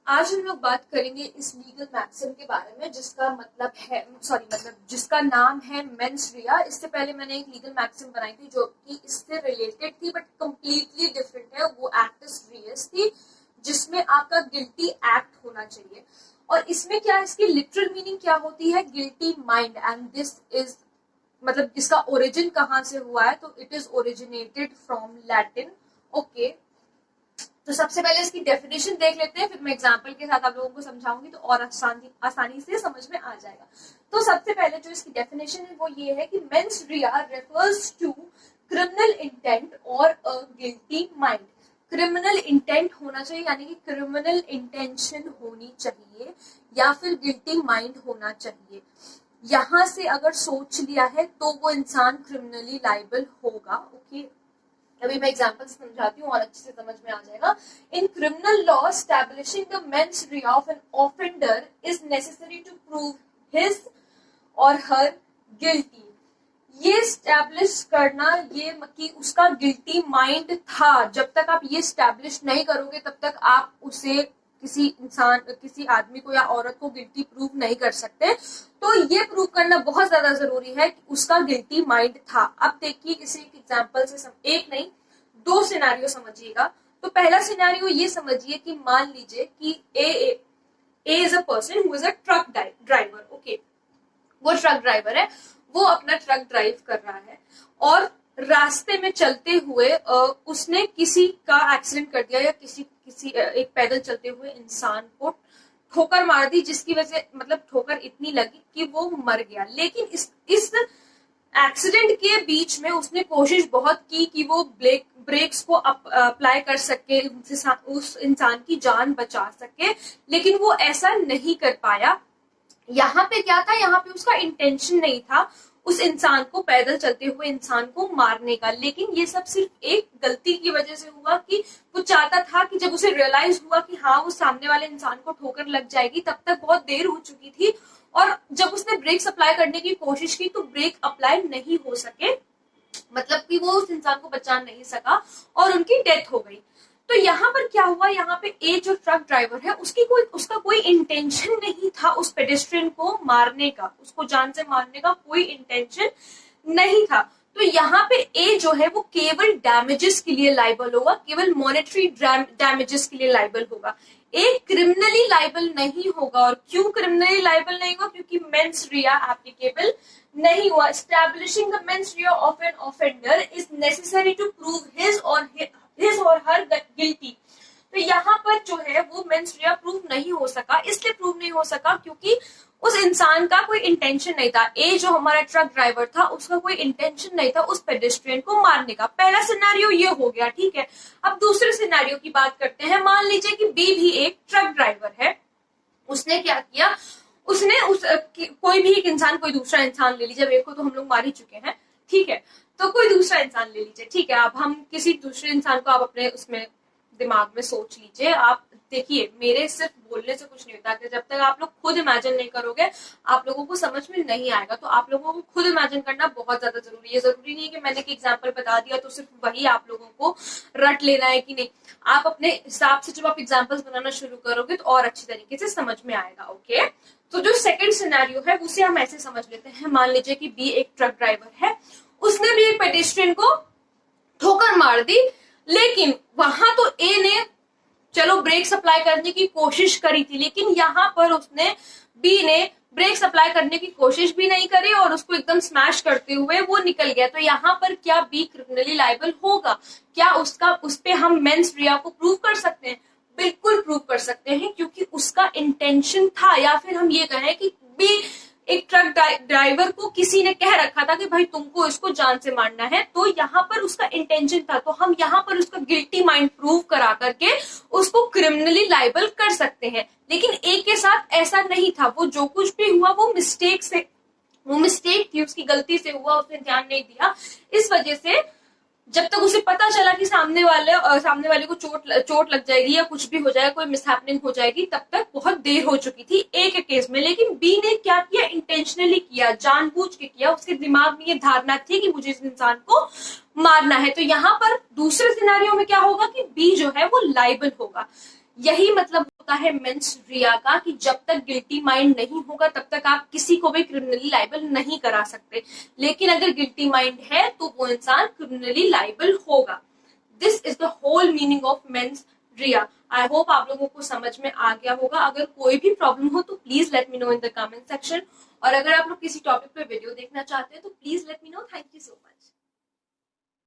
आज हम लोग बात करेंगे इस लीगल मैक्सिम के बारे में जिसका जिसका नाम है मेंस रिया। इससे पहले मैंने एक लीगल मैक्सिम बनाई थी जो कि इससे रिलेटेड थी बट कंप्लीटली डिफरेंट है। वो एक्टस रियस थी जिसमें आपका गिल्टी एक्ट होना चाहिए। और इसमें क्या, इसकी लिटरल मीनिंग क्या होती है, guilty mind. And this is इसका ओरिजिन कहाँ से हुआ है, तो it is originated from Latin. Okay, तो सबसे पहले इसकी डेफिनेशन देख लेते हैं, फिर मैं एग्जांपल के साथ आप लोगों को समझाऊंगी तो और आसानी से समझ में आ जाएगा। तो सबसे पहले जो इसकी डेफिनेशन है वो ये है कि mens rea refers to criminal intent और a guilty mind. Criminal intent होना चाहिए, यानी कि क्रिमिनल इंटेंशन होनी चाहिए या फिर गिल्टी माइंड होना चाहिए। यहां से अगर सोच लिया है तो वो इंसान क्रिमिनली लायबल होगा। ओके, अभी मैं एग्जांपल समझाती हूँ और अच्छे से समझ में आ जाएगा। In criminal law establishing the mens rea of an offender is necessary to prove his or her guilty. ये एस्टैब्लिश करना ये कि उसका गिल्टी माइंड था, जब तक आप ये एस्टैब्लिश नहीं करोगे तब तक आप उसे किसी आदमी को या औरत को गिल्टी प्रूव नहीं कर सकते। तो ये प्रूव करना बहुत ज्यादा जरूरी है कि उसका गिल्टी माइंड था। अब देखिए इसी एग्जांपल से एक नहीं दो सिनेरियो समझिएगा। तो पहला सिनेरियो ये समझिए कि मान लीजिए कि A is a person who is a truck driver. Okay, वो ट्रक ड्राइवर है, वो अपना ट्रक ड्राइव कर रहा है और रास्ते में चलते हुए उसने किसी का एक्सीडेंट कर दिया या किसी एक पैदल चलते हुए इंसान को ठोकर मार दी, जिसकी वजह ठोकर इतनी लगी कि वो मर गया। लेकिन इस एक्सीडेंट के बीच में उसने कोशिश बहुत की कि वो ब्रेक्स को अप्लाई कर सके, उस इंसान की जान बचा सके, लेकिन वो ऐसा नहीं कर पाया। यहाँ पे क्या था, यहाँ पे उसका इंटेंशन नहीं था उस इंसान को, पैदल चलते हुए इंसान को मारने का। लेकिन ये सब सिर्फ एक गलती की वजह से हुआ कि वो चाहता था कि जब उसे रियलाइज हुआ कि हाँ वो सामने वाले इंसान को ठोकर लग जाएगी, तब तक बहुत देर हो चुकी थी। और जब उसने ब्रेक्स अप्लाई करने की कोशिश की तो ब्रेक अप्लाई नहीं हो सके, मतलब कि वो उस इंसान को बचा नहीं सका और उनकी डेथ हो गई। तो यहाँ पर क्या हुआ, यहाँ पे ए जो ट्रक ड्राइवर है उसका कोई इंटेंशन नहीं था उस पेडेस्ट्रियन को मारने का, उसको जान से मारने का कोई इंटेंशन नहीं था। तो यहाँ पे ए जो है वो केवल डैमेजेस के लिए लाइबल होगा, केवल मॉनेटरी डैमेजेस के लिए लाइबल होगा। ए क्रिमिनली लाइबल नहीं होगा। और क्यों क्रिमिनली लाइबल नहीं होगा, क्योंकि मेंस रिया एप्लीकेबल नहीं हुआ। Establishing the mens rea of an offender is necessary to prove his or her guilty. तो यहाँ पर जो है वो मेंस रिया प्रूव नहीं हो सका। इसलिए प्रूव नहीं हो सका क्योंकि उस इंसान का कोई इंटेंशन नहीं था। ए जो हमारा ट्रक ड्राइवर था उसका कोई इंटेंशन नहीं था उस पेडेस्ट्रियन को मारने का। पहला सिनेरियो ये हो गया, ठीक है। अब दूसरे सिनेरियो की बात करते हैं। मान लीजिए कि बी भी एक ट्रक ड्राइवर है। उसने क्या किया, उसने कोई भी एक इंसान, कोई दूसरा इंसान ले लीजिए, एक को तो हम लोग मार ही चुके हैं, ठीक है, तो कोई दूसरा इंसान ले लीजिए, ठीक है। अब हम किसी दूसरे इंसान को आप अपने उसमें दिमाग में सोच लीजिए। आप देखिए, मेरे सिर्फ बोलने से कुछ नहीं होता कि जब तक आप लोग खुद इमेजिन नहीं करोगे आप लोगों को समझ में नहीं आएगा। तो आप लोगों को खुद इमेजिन करना बहुत ज्यादा जरूरी है। जरूरी नहीं है कि मैंने एक एग्जांपल बता दिया तो सिर्फ वही आप लोगों को रट लेना है कि नहीं। आप अपने हिसाब से जब आप एग्जाम्पल्स बनाना शुरू करोगे तो और अच्छी तरीके से समझ में आएगा। ओके, तो जो सेकेंड सिनेरियो है उसे हम ऐसे समझ लेते हैं। मान लीजिए कि बी एक ट्रक ड्राइवर है, उसने भी एक पेडेस्ट्रियन को ठोकर मार दी, लेकिन वहां तो ए ने चलो ब्रेक्स अप्लाई करने की कोशिश करी थी, लेकिन यहाँ पर बी ने ब्रेक्स अप्लाई करने की कोशिश भी नहीं करी और उसको एकदम स्मैश करते हुए वो निकल गया। तो यहाँ पर क्या बी क्रिमिनली लायबल होगा? क्या उस पे हम मेंस रिया को प्रूव कर सकते हैं? बिल्कुल प्रूव कर सकते हैं, क्योंकि उसका इंटेंशन था। या फिर हम ये कहें कि बी एक ट्रक ड्राइवर को किसी ने कह रखा था कि भाई तुमको इसको जान से मारना है, तो यहाँ पर उसका इंटेंशन था। तो हम यहाँ पर उसका गिल्टी माइंड प्रूव करा करके उसको क्रिमिनली लायबल कर सकते हैं। लेकिन ए के साथ ऐसा नहीं था। वो जो कुछ भी हुआ वो मिस्टेक थी, उसकी गलती से हुआ, उसने ध्यान नहीं दिया। इस वजह से जब तक उसे पता चला कि सामने वाले को चोट लग जाएगी या कुछ भी हो जाएगा, कोई मिसहैपनिंग हो जाएगी, तब तक बहुत देर हो चुकी थी ए के केस में। लेकिन बी ने क्या किया, इंटेंशनली किया, जानबूझ के किया। उसके दिमाग में ये धारणा थी कि मुझे इस इंसान को मारना है। तो यहाँ पर दूसरे सिनेरियो में क्या होगा कि बी जो है वो लायबल होगा। यही मतलब होता है मेंस रिया का, कि जब तक गिल्टी माइंड नहीं होगा तब तक आप किसी को भी क्रिमिनली लाइबल नहीं करा सकते, लेकिन अगर गिल्टी माइंड है तो वो इंसान क्रिमिनली लाइबल होगा। This is the whole meaning of mens rea. I hope आप लोगों को समझ में आ गया होगा। अगर कोई भी प्रॉब्लम हो तो please let me know in the comment section, और अगर आप लोग किसी टॉपिक पे वीडियो देखना चाहते हैं तो please let me know. Thank you so much.